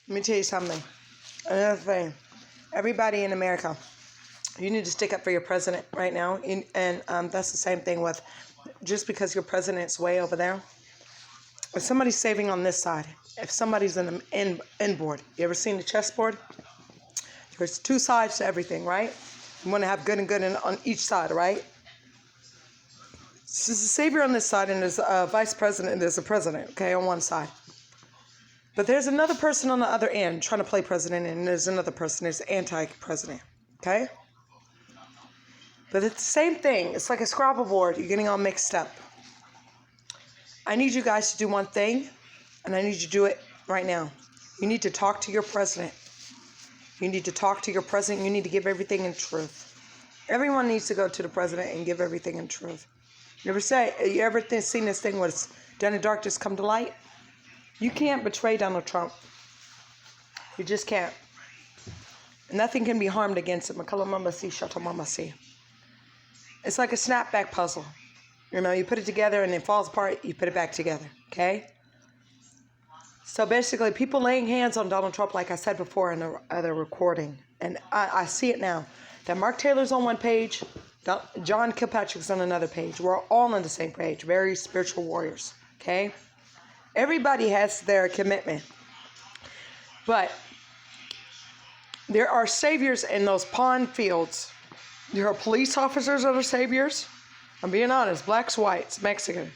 Let me tell you something. Another thing. Everybody in America, you need to stick up for your president right now. And that's the same thing with just because your president's way over there. If somebody's saving on this side, if somebody's in the inboard, you ever seen the chessboard? There's two sides to everything, right? You want to have good and good on each side, right? So there's a savior on this side, and there's a vice president, and there's a president, okay, on one side. But there's another person on the other end trying to play president, and there's another person, there's anti-president, okay? But it's the same thing. It's like a Scrabble board. You're getting all mixed up. I need you guys to do one thing, and I need you to do it right now. You need to talk to your president. You need to talk to your president. You need to give everything in truth. Everyone needs to go to the president and give everything in truth. You ever seen this thing what's done in darkness come to light? You can't betray Donald Trump. You just can't. Nothing can be harmed against it. It's like a snapback puzzle. You know, you put it together and it falls apart, you put it back together, okay? So basically, people laying hands on Donald Trump, like I said before in the other recording, and I see it now, that Mark Taylor's on one page, John Kilpatrick's on another page. We're all on the same page, very spiritual warriors, okay? Everybody has their commitment. But there are saviors in those pawn fields. There are police officers that are saviors. I'm being honest, blacks, whites, Mexican.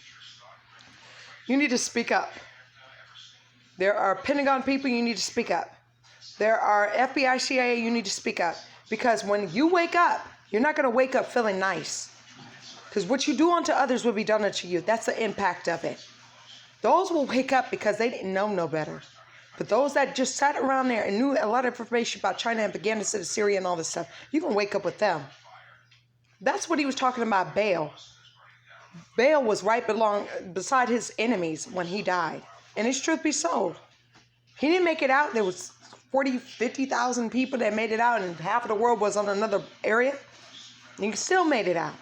You need to speak up. There are Pentagon people, you need to speak up. There are FBI, CIA, you need to speak up. Because when you wake up, you're not going to wake up feeling nice. Because what you do unto others will be done unto you. That's the impact of it. Those will wake up because they didn't know no better. But those that just sat around there and knew a lot of information about China and Afghanistan, Syria and all this stuff, you're going to wake up with them. That's what he was talking about, Baal. Baal was right beside his enemies when he died. And his truth be told, he didn't make it out. There was 40, 50,000 people that made it out, and half of the world was on another area. And he still made it out.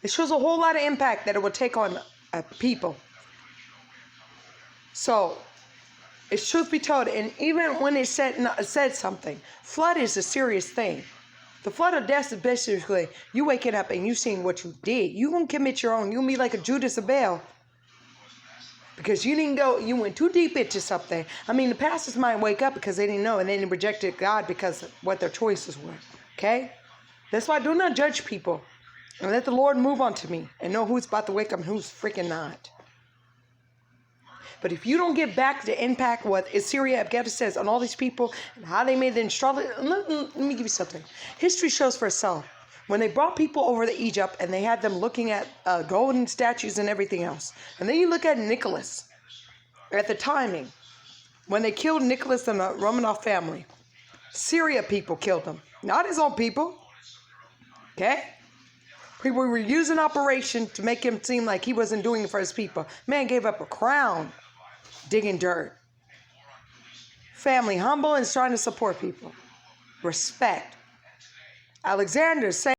It shows a whole lot of impact that it would take on people. So, it's truth be told, and even when they said something, flood is a serious thing. The flood of death is basically you waking up and you seeing what you did. You gonna commit your own. You gonna be like a Judas of Baal. Because you went too deep into something. I mean, the pastors might wake up because they didn't know and they rejected God because of what their choices were. Okay? That's why I do not judge people. And let the Lord move on to me and know who's about to wake up and who's freaking not. But if you don't get back the impact what Syria, Afghanistan, and all these people, and how they made the instruction, let me give you something. History shows for itself. When they brought people over to Egypt and they had them looking at golden statues and everything else. And then you look at Nicholas, at the timing, when they killed Nicholas and the Romanov family. Syria people killed him, not his own people. Okay? People were using operation to make him seem like he wasn't doing it for his people. Man gave up a crown. Digging dirt. Family humble and trying to support people. Respect. Alexander's saying